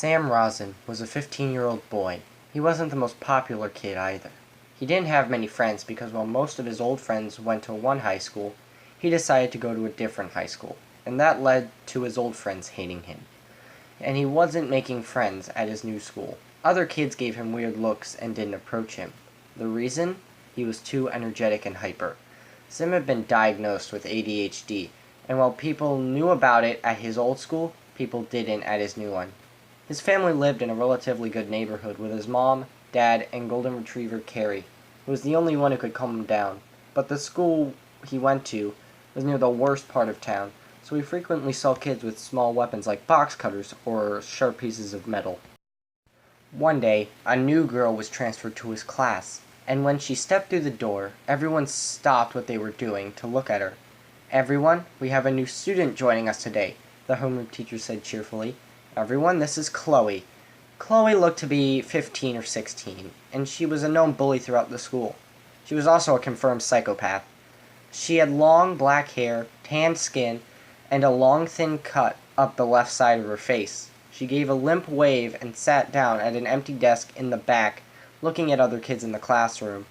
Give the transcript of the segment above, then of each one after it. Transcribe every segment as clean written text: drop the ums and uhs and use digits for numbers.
Sam Rosin was a 15-year-old boy. He wasn't the most popular kid either. He didn't have many friends because while most of his old friends went to one high school, he decided to go to a different high school, and that led to his old friends hating him. And he wasn't making friends at his new school. Other kids gave him weird looks and didn't approach him. The reason? He was too energetic and hyper. Sam had been diagnosed with ADHD, and while people knew about it at his old school, people didn't at his new one. His family lived in a relatively good neighborhood with his mom, dad, and golden retriever Carrie, who was the only one who could calm him down. But the school he went to was near the worst part of town, so he frequently saw kids with small weapons like box cutters or sharp pieces of metal. One day, a new girl was transferred to his class, and when she stepped through the door, everyone stopped what they were doing to look at her. "Everyone, we have a new student joining us today," the homeroom teacher said cheerfully. "Everyone, this is Chloe." Chloe looked to be 15 or 16, and she was a known bully throughout the school. She was also a confirmed psychopath. She had long black hair, tanned skin, and a long thin cut up the left side of her face. She gave a limp wave and sat down at an empty desk in the back, looking at other kids in the classroom.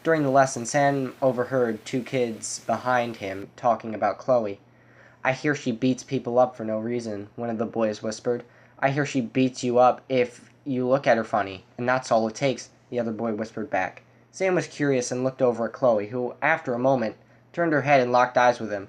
During the lesson, Sam overheard two kids behind him talking about Chloe. "I hear she beats people up for no reason," one of the boys whispered. "I hear she beats you up if you look at her funny, and that's all it takes," the other boy whispered back. Sam was curious and looked over at Chloe, who, after a moment, turned her head and locked eyes with him.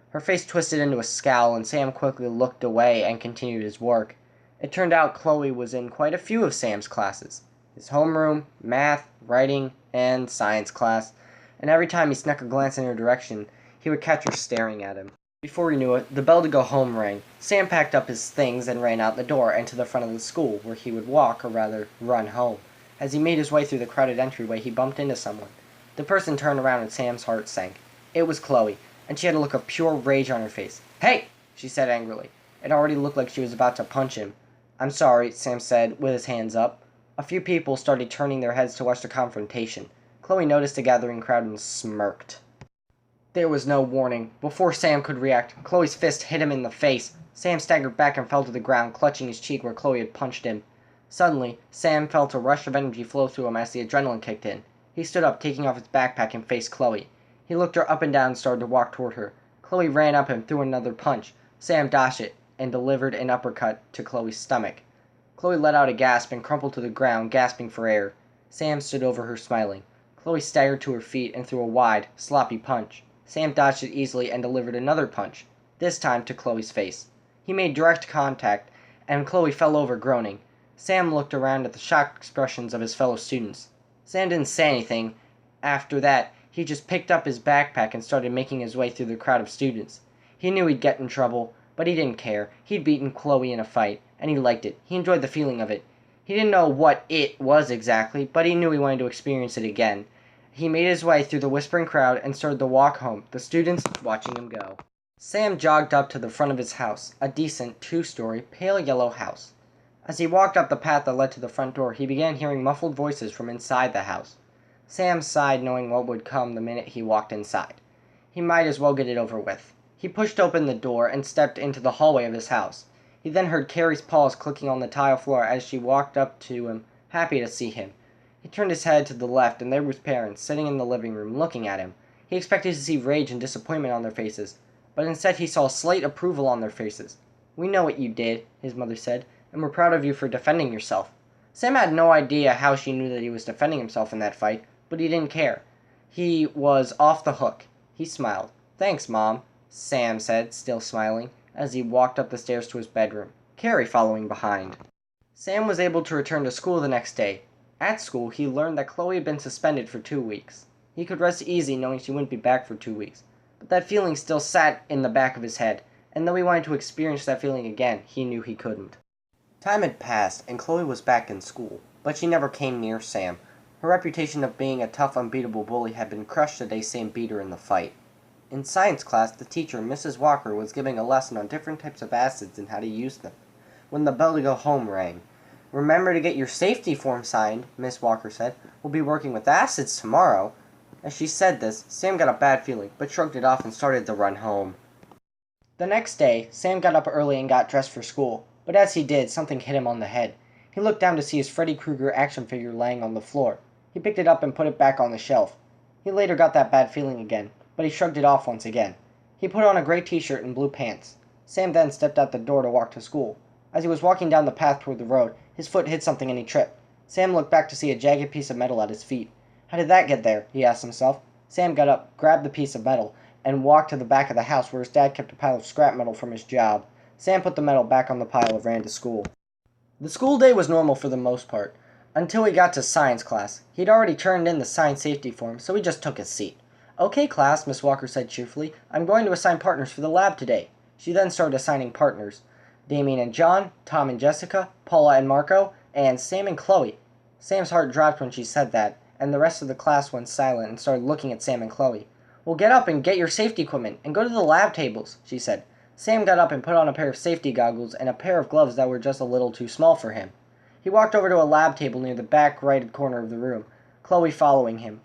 Her face twisted into a scowl, and Sam quickly looked away and continued his work. It turned out Chloe was in quite a few of Sam's classes. His homeroom, math, writing, and science class, and every time he snuck a glance in her direction, he would catch her staring at him. Before he knew it, the bell to go home rang. Sam packed up his things and ran out the door and to the front of the school, where he would walk, or rather, run home. As he made his way through the crowded entryway, he bumped into someone. The person turned around and Sam's heart sank. It was Chloe, and she had a look of pure rage on her face. "Hey!" she said angrily. It already looked like she was about to punch him. "I'm sorry," Sam said, with his hands up. A few people started turning their heads to watch the confrontation. Chloe noticed the gathering crowd and smirked. There was no warning. Before Sam could react, Chloe's fist hit him in the face. Sam staggered back and fell to the ground, clutching his cheek where Chloe had punched him. Suddenly, Sam felt a rush of energy flow through him as the adrenaline kicked in. He stood up, taking off his backpack, and faced Chloe. He looked her up and down and started to walk toward her. Chloe ran up and threw another punch. Sam dodged it and delivered an uppercut to Chloe's stomach. Chloe let out a gasp and crumpled to the ground, gasping for air. Sam stood over her, smiling. Chloe staggered to her feet and threw a wide, sloppy punch. Sam dodged it easily and delivered another punch, this time to Chloe's face. He made direct contact, and Chloe fell over, groaning. Sam looked around at the shocked expressions of his fellow students. Sam didn't say anything. After that, he just picked up his backpack and started making his way through the crowd of students. He knew he'd get in trouble, but he didn't care. He'd beaten Chloe in a fight, and he liked it. He enjoyed the feeling of it. He didn't know what it was exactly, but he knew he wanted to experience it again. He made his way through the whispering crowd and started to walk home, the students watching him go. Sam jogged up to the front of his house, a decent, two-story, pale yellow house. As he walked up the path that led to the front door, he began hearing muffled voices from inside the house. Sam sighed, knowing what would come the minute he walked inside. He might as well get it over with. He pushed open the door and stepped into the hallway of his house. He then heard Carrie's paws clicking on the tile floor as she walked up to him, happy to see him. He turned his head to the left, and there was parents, sitting in the living room, looking at him. He expected to see rage and disappointment on their faces, but instead he saw slight approval on their faces. "We know what you did," his mother said, "and we're proud of you for defending yourself." Sam had no idea how she knew that he was defending himself in that fight, but he didn't care. He was off the hook. He smiled. "Thanks, Mom," Sam said, still smiling, as he walked up the stairs to his bedroom, Carrie following behind. Sam was able to return to school the next day. At school, he learned that Chloe had been suspended for 2 weeks. He could rest easy knowing she wouldn't be back for 2 weeks, but that feeling still sat in the back of his head, and though he wanted to experience that feeling again, he knew he couldn't. Time had passed, and Chloe was back in school, but she never came near Sam. Her reputation of being a tough, unbeatable bully had been crushed the day Sam beat her in the fight. In science class, the teacher, Mrs. Walker, was giving a lesson on different types of acids and how to use them, when the bell to go home rang. "Remember to get your safety form signed," Miss Walker said. "We'll be working with acids tomorrow." As she said this, Sam got a bad feeling, but shrugged it off and started to run home. The next day, Sam got up early and got dressed for school. but as he did, something hit him on the head. He looked down to see his Freddy Krueger action figure laying on the floor. He picked it up and put it back on the shelf. He later got that bad feeling again, but he shrugged it off once again. He put on a gray t-shirt and blue pants. Sam then stepped out the door to walk to school. As he was walking down the path toward the road, his foot hit something and he tripped. Sam looked back to see a jagged piece of metal at his feet. How did that get there? He asked himself. Sam got up, grabbed the piece of metal, and walked to the back of the house where his dad kept a pile of scrap metal from his job. Sam put the metal back on the pile and ran to school. The school day was normal for the most part, until he got to science class. He'd already turned in the science safety form, so he just took his seat. "Okay, class," Miss Walker said cheerfully. "I'm going to assign partners for the lab today." She then started assigning partners. Damien and John, Tom and Jessica, Paula and Marco, and Sam and Chloe. Sam's heart dropped when she said that, and the rest of the class went silent and started looking at Sam and Chloe. "Well, get up and get your safety equipment, and go to the lab tables," she said. Sam got up and put on a pair of safety goggles and a pair of gloves that were just a little too small for him. He walked over to a lab table near the back right corner of the room, Chloe following him.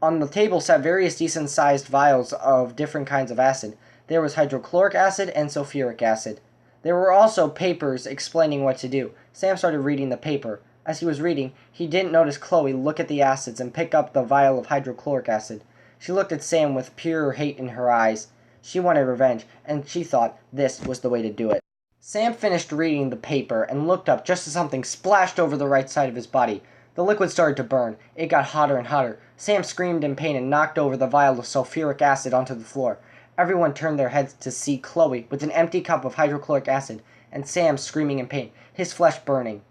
On the table sat various decent-sized vials of different kinds of acid. There was hydrochloric acid and sulfuric acid. There were also papers explaining what to do. Sam started reading the paper. As he was reading, he didn't notice Chloe look at the acids and pick up the vial of hydrochloric acid. She looked at Sam with pure hate in her eyes. She wanted revenge, and she thought this was the way to do it. Sam finished reading the paper and looked up just as something splashed over the right side of his body. The liquid started to burn. It got hotter and hotter. Sam screamed in pain and knocked over the vial of sulfuric acid onto the floor. Everyone turned their heads to see Chloe with an empty cup of hydrochloric acid, and Sam screaming in pain, his flesh burning.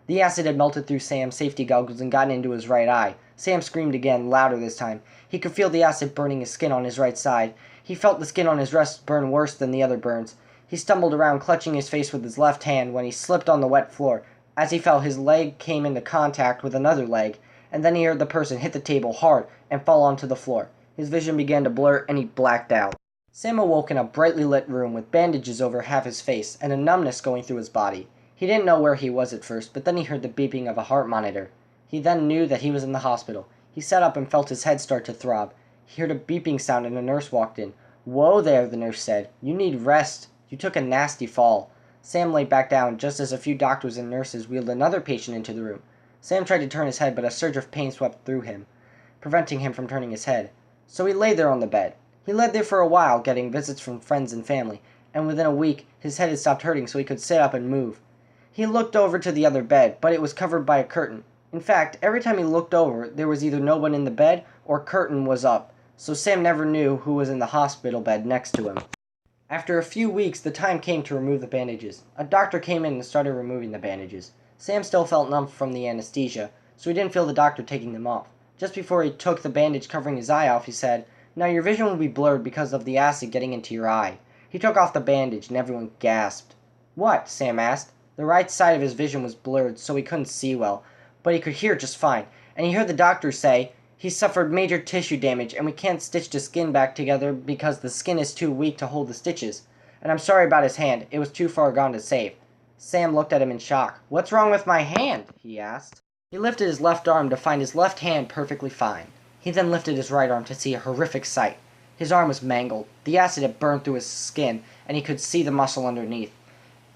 The acid had melted through Sam's safety goggles and gotten into his right eye. Sam screamed again, louder this time. He could feel the acid burning his skin on his right side. He felt the skin on his wrist burn worse than the other burns. He stumbled around, clutching his face with his left hand when he slipped on the wet floor. As he fell, his leg came into contact with another leg, and then he heard the person hit the table hard and fall onto the floor. His vision began to blur, and he blacked out. Sam awoke in a brightly lit room with bandages over half his face and a numbness going through his body. He didn't know where he was at first, but then he heard the beeping of a heart monitor. He then knew that he was in the hospital. He sat up and felt his head start to throb. He heard a beeping sound and a nurse walked in. "Whoa there," the nurse said. "You need rest. You took a nasty fall." Sam lay back down just as a few doctors and nurses wheeled another patient into the room. Sam tried to turn his head, but a surge of pain swept through him, preventing him from turning his head. So he lay there on the bed. He lay there for a while, getting visits from friends and family, and within a week his head had stopped hurting so he could sit up and move. He looked over to the other bed, but it was covered by a curtain. In fact, every time he looked over, there was either no one in the bed or curtain was up, so Sam never knew who was in the hospital bed next to him. After a few weeks, the time came to remove the bandages. A doctor came in and started removing the bandages. Sam still felt numb from the anesthesia, so he didn't feel the doctor taking them off. Just before he took the bandage covering his eye off, he said, "Now your vision will be blurred because of the acid getting into your eye." He took off the bandage and everyone gasped. "What?" Sam asked. The right side of his vision was blurred, so he couldn't see well, but he could hear just fine, and he heard the doctor say, "He suffered major tissue damage, and we can't stitch the skin back together because the skin is too weak to hold the stitches. And I'm sorry about his hand, it was too far gone to save." Sam looked at him in shock. "What's wrong with my hand?" he asked. He lifted his left arm to find his left hand perfectly fine. He then lifted his right arm to see a horrific sight. His arm was mangled. The acid had burned through his skin, and he could see the muscle underneath.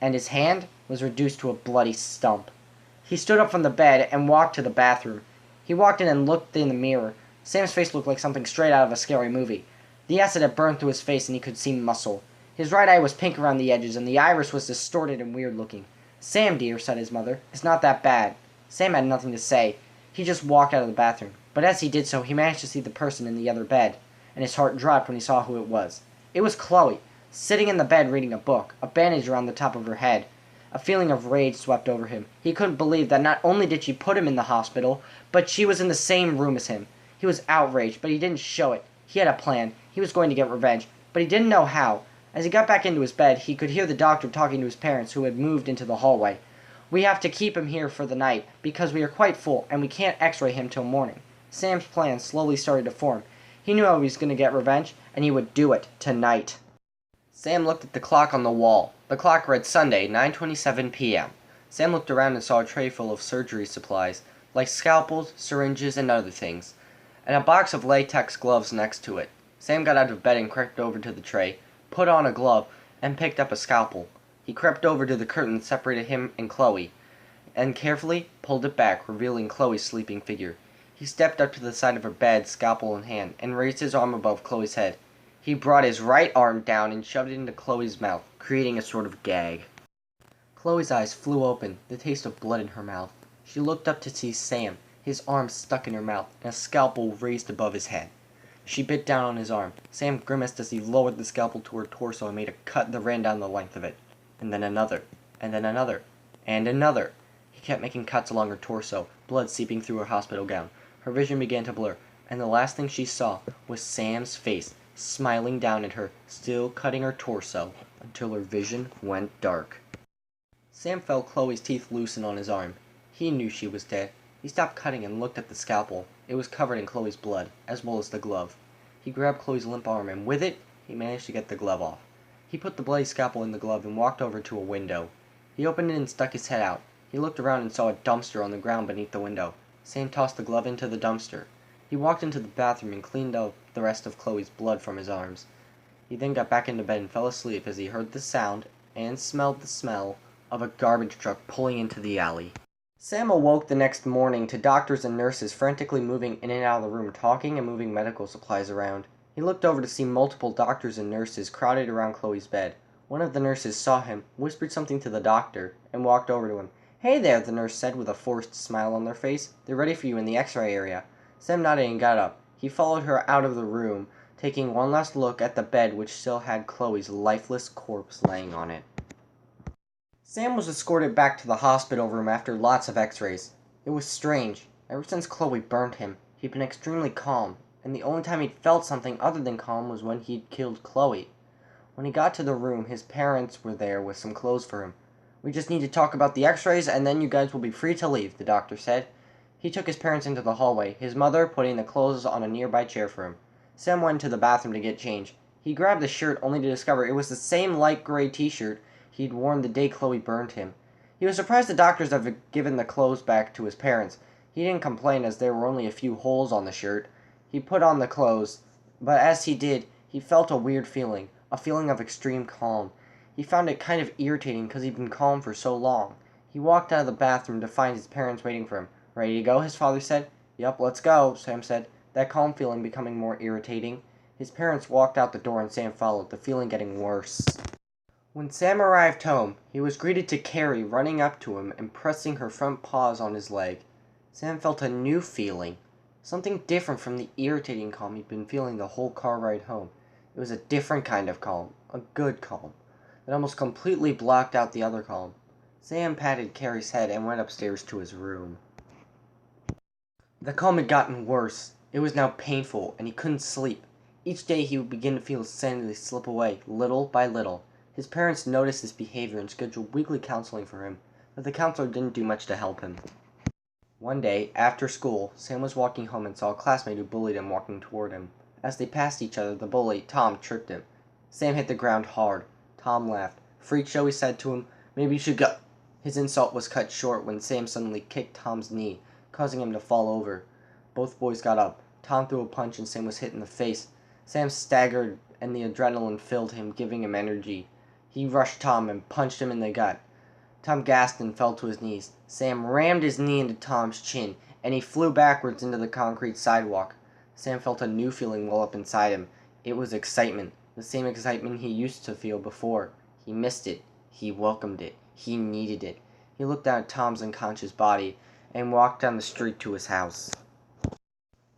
And his hand was reduced to a bloody stump. He stood up from the bed and walked to the bathroom. He walked in and looked in the mirror. Sam's face looked like something straight out of a scary movie. The acid had burned through his face and he could see muscle. His right eye was pink around the edges and the iris was distorted and weird looking. "Sam, dear," said his mother, "it's not that bad." Sam had nothing to say. He just walked out of the bathroom. But as he did so, he managed to see the person in the other bed, and his heart dropped when he saw who it was. It was Chloe, sitting in the bed reading a book, a bandage around the top of her head. A feeling of rage swept over him. He couldn't believe that not only did she put him in the hospital, but she was in the same room as him. He was outraged, but he didn't show it. He had a plan. He was going to get revenge, but he didn't know how. As he got back into his bed, he could hear the doctor talking to his parents, who had moved into the hallway. "We have to keep him here for the night, because we are quite full, and we can't x-ray him till morning." Sam's plan slowly started to form. He knew how he was going to get revenge, and he would do it tonight. Sam looked at the clock on the wall. The clock read Sunday, 9:27 p.m. Sam looked around and saw a tray full of surgery supplies, like scalpels, syringes, and other things, and a box of latex gloves next to it. Sam got out of bed and crept over to the tray, put on a glove, and picked up a scalpel. He crept over to the curtain that separated him and Chloe, and carefully pulled it back, revealing Chloe's sleeping figure. He stepped up to the side of her bed, scalpel in hand, and raised his arm above Chloe's head. He brought his right arm down and shoved it into Chloe's mouth, creating a sort of gag. Chloe's eyes flew open, the taste of blood in her mouth. She looked up to see Sam, his arm stuck in her mouth, and a scalpel raised above his head. She bit down on his arm. Sam grimaced as he lowered the scalpel to her torso and made a cut that ran down the length of it. And then another, and then another, and another. He kept making cuts along her torso, blood seeping through her hospital gown. Her vision began to blur, and the last thing she saw was Sam's face, smiling down at her, still cutting her torso, until her vision went dark. Sam felt Chloe's teeth loosen on his arm. He knew she was dead. He stopped cutting and looked at the scalpel. It was covered in Chloe's blood, as well as the glove. He grabbed Chloe's limp arm, and with it, he managed to get the glove off. He put the bloody scalpel in the glove and walked over to a window. He opened it and stuck his head out. He looked around and saw a dumpster on the ground beneath the window. Sam tossed the glove into the dumpster. He walked into the bathroom and cleaned out the rest of Chloe's blood from his arms. He then got back into bed and fell asleep as he heard the sound and smelled the smell of a garbage truck pulling into the alley. Sam awoke the next morning to doctors and nurses frantically moving in and out of the room, talking and moving medical supplies around. He looked over to see multiple doctors and nurses crowded around Chloe's bed. One of the nurses saw him, whispered something to the doctor, and walked over to him. "Hey there," the nurse said with a forced smile on their face. "They're ready for you in the x-ray area." Sam nodded and got up. He followed her out of the room, taking one last look at the bed which still had Chloe's lifeless corpse laying on it. Sam was escorted back to the hospital room after lots of x-rays. It was strange. Ever since Chloe burned him, he'd been extremely calm, and the only time he'd felt something other than calm was when he'd killed Chloe. When he got to the room, his parents were there with some clothes for him. "We just need to talk about the x-rays, and then you guys will be free to leave," the doctor said. He took his parents into the hallway, his mother putting the clothes on a nearby chair for him. Sam went to the bathroom to get changed. He grabbed the shirt only to discover it was the same light gray t-shirt he'd worn the day Chloe burned him. He was surprised the doctors had given the clothes back to his parents. He didn't complain as there were only a few holes on the shirt. He put on the clothes, but as he did, he felt a weird feeling, a feeling of extreme calm. He found it kind of irritating because he'd been calm for so long. He walked out of the bathroom to find his parents waiting for him. "Ready to go?" his father said. "Yup, let's go," Sam said, that calm feeling becoming more irritating. His parents walked out the door and Sam followed, the feeling getting worse. When Sam arrived home, he was greeted to Carrie running up to him and pressing her front paws on his leg. Sam felt a new feeling, something different from the irritating calm he'd been feeling the whole car ride home. It was a different kind of calm, a good calm, that almost completely blocked out the other calm. Sam patted Carrie's head and went upstairs to his room. The calm had gotten worse. It was now painful, and he couldn't sleep. Each day he would begin to feel his sanity slip away, little by little. His parents noticed his behavior and scheduled weekly counseling for him, but the counselor didn't do much to help him. One day, after school, Sam was walking home and saw a classmate who bullied him walking toward him. As they passed each other, the bully, Tom, tripped him. Sam hit the ground hard. Tom laughed. "Freak show," he said to him. "Maybe you should go." His insult was cut short when Sam suddenly kicked Tom's knee, causing him to fall over. Both boys got up. Tom threw a punch and Sam was hit in the face. Sam staggered and the adrenaline filled him, giving him energy. He rushed Tom and punched him in the gut. Tom gasped and fell to his knees. Sam rammed his knee into Tom's chin, and he flew backwards into the concrete sidewalk. Sam felt a new feeling well up inside him. It was excitement, the same excitement he used to feel before. He missed it. He welcomed it. He needed it. He looked down at Tom's unconscious body and walked down the street to his house.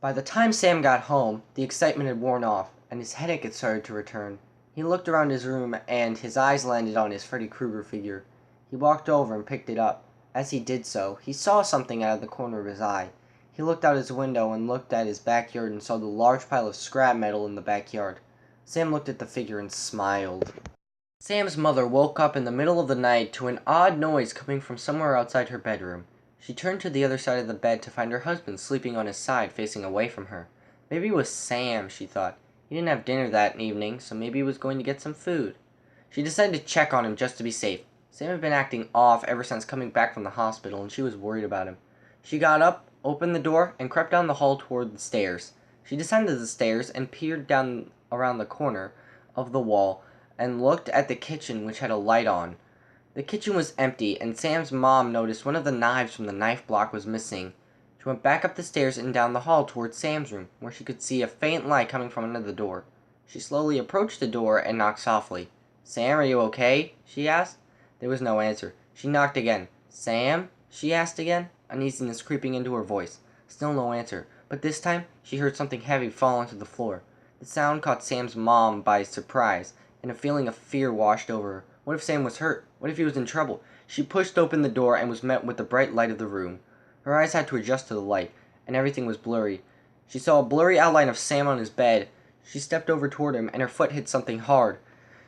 By the time Sam got home, the excitement had worn off, and his headache had started to return. He looked around his room, and his eyes landed on his Freddy Krueger figure. He walked over and picked it up. As he did so, he saw something out of the corner of his eye. He looked out his window and looked at his backyard and saw the large pile of scrap metal in the backyard. Sam looked at the figure and smiled. Sam's mother woke up in the middle of the night to an odd noise coming from somewhere outside her bedroom. She turned to the other side of the bed to find her husband sleeping on his side, facing away from her. Maybe it was Sam, she thought. He didn't have dinner that evening, so maybe he was going to get some food. She decided to check on him just to be safe. Sam had been acting off ever since coming back from the hospital, and she was worried about him. She got up, opened the door, and crept down the hall toward the stairs. She descended the stairs and peered down around the corner of the wall and looked at the kitchen, which had a light on. The kitchen was empty, and Sam's mom noticed one of the knives from the knife block was missing. She went back up the stairs and down the hall towards Sam's room, where she could see a faint light coming from under the door. She slowly approached the door and knocked softly. "Sam, are you okay?" she asked. There was no answer. She knocked again. "Sam?" she asked again, uneasiness creeping into her voice. Still no answer, but this time she heard something heavy fall onto the floor. The sound caught Sam's mom by surprise, and a feeling of fear washed over her. What if Sam was hurt? What if he was in trouble? She pushed open the door and was met with the bright light of the room. Her eyes had to adjust to the light, and everything was blurry. She saw a blurry outline of Sam on his bed. She stepped over toward him, and her foot hit something hard.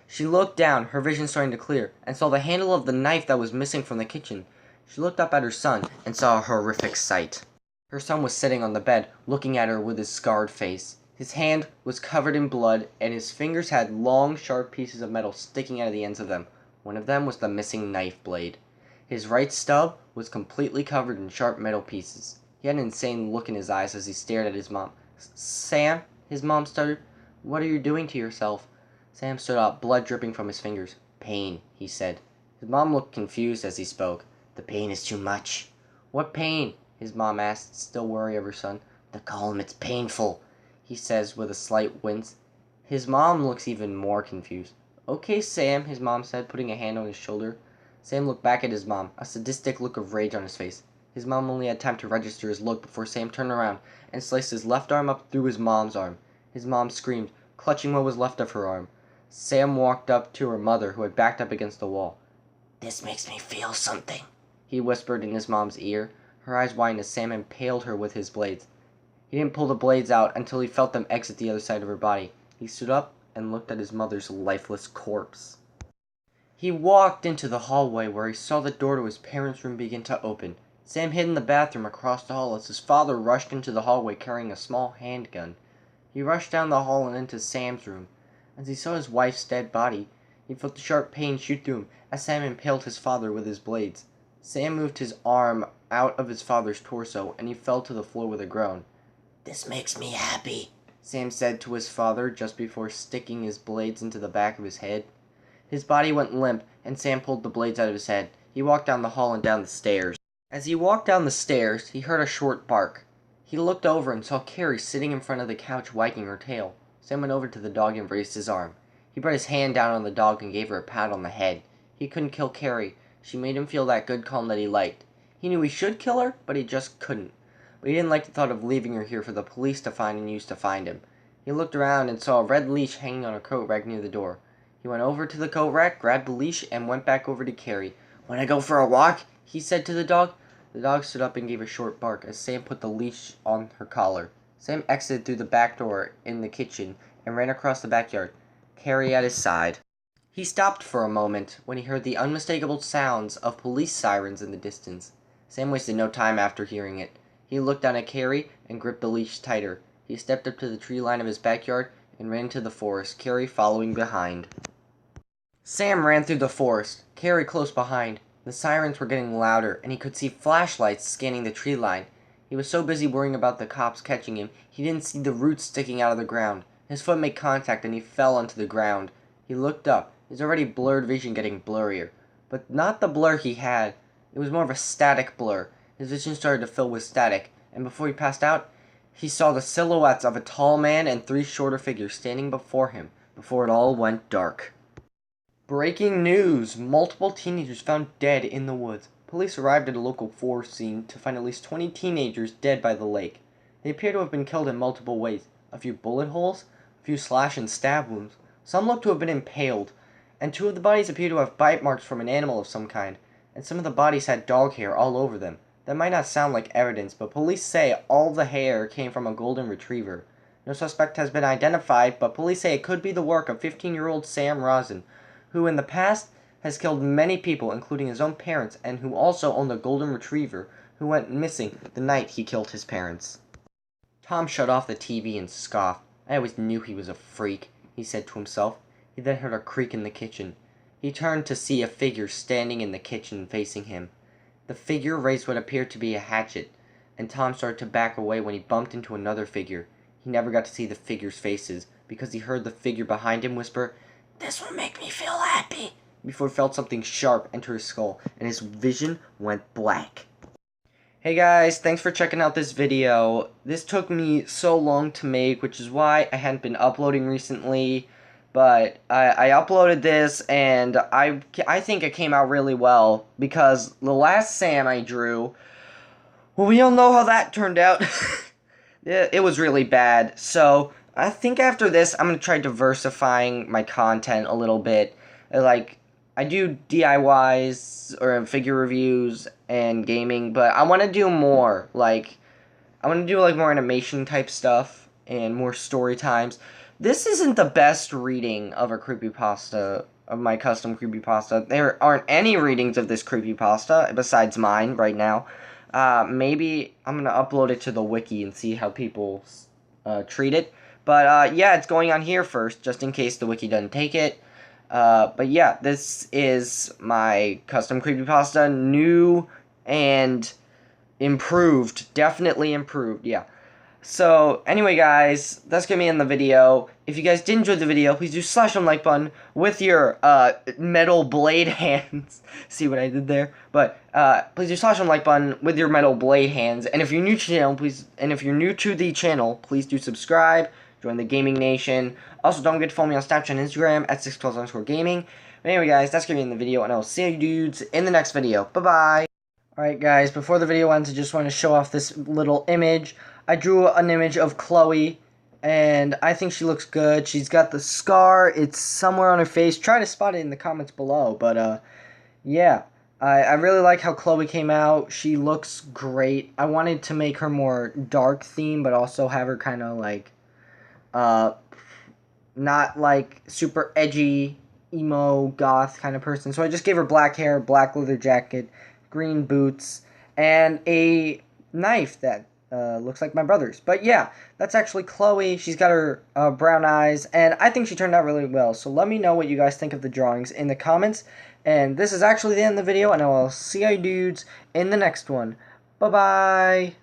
She looked down, her vision starting to clear, and saw the handle of the knife that was missing from the kitchen. She looked up at her son and saw a horrific sight. Her son was sitting on the bed, looking at her with his scarred face. His hand was covered in blood, and his fingers had long, sharp pieces of metal sticking out of the ends of them. One of them was the missing knife blade. His right stub was completely covered in sharp metal pieces. He had an insane look in his eyes as he stared at his mom. "Sam," his mom stuttered, "what are you doing to yourself?" Sam stood up, blood dripping from his fingers. "Pain," he said. His mom looked confused as he spoke. "The pain is too much." "What pain?" his mom asked, still worried of her son. "The column, it's painful," he says with a slight wince. His mom looks even more confused. "Okay, Sam," his mom said, putting a hand on his shoulder. Sam looked back at his mom, a sadistic look of rage on his face. His mom only had time to register his look before Sam turned around and sliced his left arm up through his mom's arm. His mom screamed, clutching what was left of her arm. Sam walked up to her mother, who had backed up against the wall. "This makes me feel something," he whispered in his mom's ear. Her eyes widened as Sam impaled her with his blades. He didn't pull the blades out until he felt them exit the other side of her body. He stood up and looked at his mother's lifeless corpse. He walked into the hallway where he saw the door to his parents' room begin to open. Sam hid in the bathroom across the hall as his father rushed into the hallway carrying a small handgun. He rushed down the hall and into Sam's room. As he saw his wife's dead body, he felt the sharp pain shoot through him as Sam impaled his father with his blades. Sam moved his arm out of his father's torso, and he fell to the floor with a groan. "This makes me happy," Sam said to his father just before sticking his blades into the back of his head. His body went limp, and Sam pulled the blades out of his head. He walked down the hall and down the stairs. As he walked down the stairs, he heard a short bark. He looked over and saw Carrie sitting in front of the couch wagging her tail. Sam went over to the dog and raised his arm. He brought his hand down on the dog and gave her a pat on the head. He couldn't kill Carrie. She made him feel that good calm that he liked. He knew he should kill her, but he just couldn't. But he didn't like the thought of leaving her here for the police to find and use to find him. He looked around and saw a red leash hanging on a coat rack near the door. He went over to the coat rack, grabbed the leash, and went back over to Carrie. "Wanna go for a walk?" he said to the dog. The dog stood up and gave a short bark as Sam put the leash on her collar. Sam exited through the back door in the kitchen and ran across the backyard, Carrie at his side. He stopped for a moment when he heard the unmistakable sounds of police sirens in the distance. Sam wasted no time after hearing it. He looked down at Carrie and gripped the leash tighter. He stepped up to the tree line of his backyard and ran into the forest, Carrie following behind. Sam ran through the forest, Carrie close behind. The sirens were getting louder, and he could see flashlights scanning the tree line. He was so busy worrying about the cops catching him, he didn't see the roots sticking out of the ground. His foot made contact, and he fell onto the ground. He looked up, his already blurred vision getting blurrier. But not the blur he had. It was more of a static blur. His vision started to fill with static, and before he passed out, he saw the silhouettes of a tall man and three shorter figures standing before him, before it all went dark. Breaking news! Multiple teenagers found dead in the woods. Police arrived at a local forest scene to find at least 20 teenagers dead by the lake. They appear to have been killed in multiple ways. A few bullet holes, a few slash and stab wounds. Some look to have been impaled, and two of the bodies appear to have bite marks from an animal of some kind, and some of the bodies had dog hair all over them. That might not sound like evidence, but police say all the hair came from a golden retriever. No suspect has been identified, but police say it could be the work of 15-year-old Sam Rosen, who in the past has killed many people, including his own parents, and who also owned a golden retriever who went missing the night he killed his parents. Tom shut off the TV and scoffed. "I always knew he was a freak," he said to himself. He then heard a creak in the kitchen. He turned to see a figure standing in the kitchen facing him. The figure raised what appeared to be a hatchet, and Tom started to back away when he bumped into another figure. He never got to see the figures' faces, because he heard the figure behind him whisper, "This will make me feel happy." before he felt something sharp enter his skull, and his vision went black. Hey guys, thanks for checking out this video. This took me so long to make, which is why I hadn't been uploading recently. But I uploaded this, and I think it came out really well, because the last Sam I drew, well, we all know how that turned out. It was really bad. So I think after this, I'm going to try diversifying my content a little bit. Like, I do DIYs or figure reviews and gaming, but I want to do more. Like, I want to do like more animation type stuff and more story times. This isn't the best reading of a creepypasta, of my custom creepypasta. There aren't any readings of this creepypasta besides mine right now. Maybe I'm going to upload it to the wiki and see how people treat it. But yeah, it's going on here first, just in case the wiki doesn't take it. But yeah, this is my custom creepypasta, new and improved, definitely improved, yeah. So, anyway guys, that's gonna be in the video. If you guys did enjoy the video, please do slash on like button with your, metal blade hands. See what I did there? But, please do slash on like button with your metal blade hands. And if you're new to the channel, please do subscribe, join the gaming nation. Also, don't forget to follow me on Snapchat and Instagram at 612_gaming. But anyway guys, that's gonna be in the video, and I will see you dudes in the next video. Bye-bye! Alright guys, before the video ends, I just want to show off this little image. I drew an image of Chloe, and I think she looks good. She's got the scar, it's somewhere on her face. Try to spot it in the comments below, but yeah. I really like how Chloe came out. She looks great. I wanted to make her more dark theme, but also have her kind of like, not like super edgy, emo, goth kind of person. So I just gave her black hair, black leather jacket, green boots, and a knife that looks like my brother's. But yeah, that's actually Chloe. She's got her brown eyes, and I think she turned out really well. So let me know what you guys think of the drawings in the comments. And this is actually the end of the video, and I will see you dudes in the next one. Bye-bye!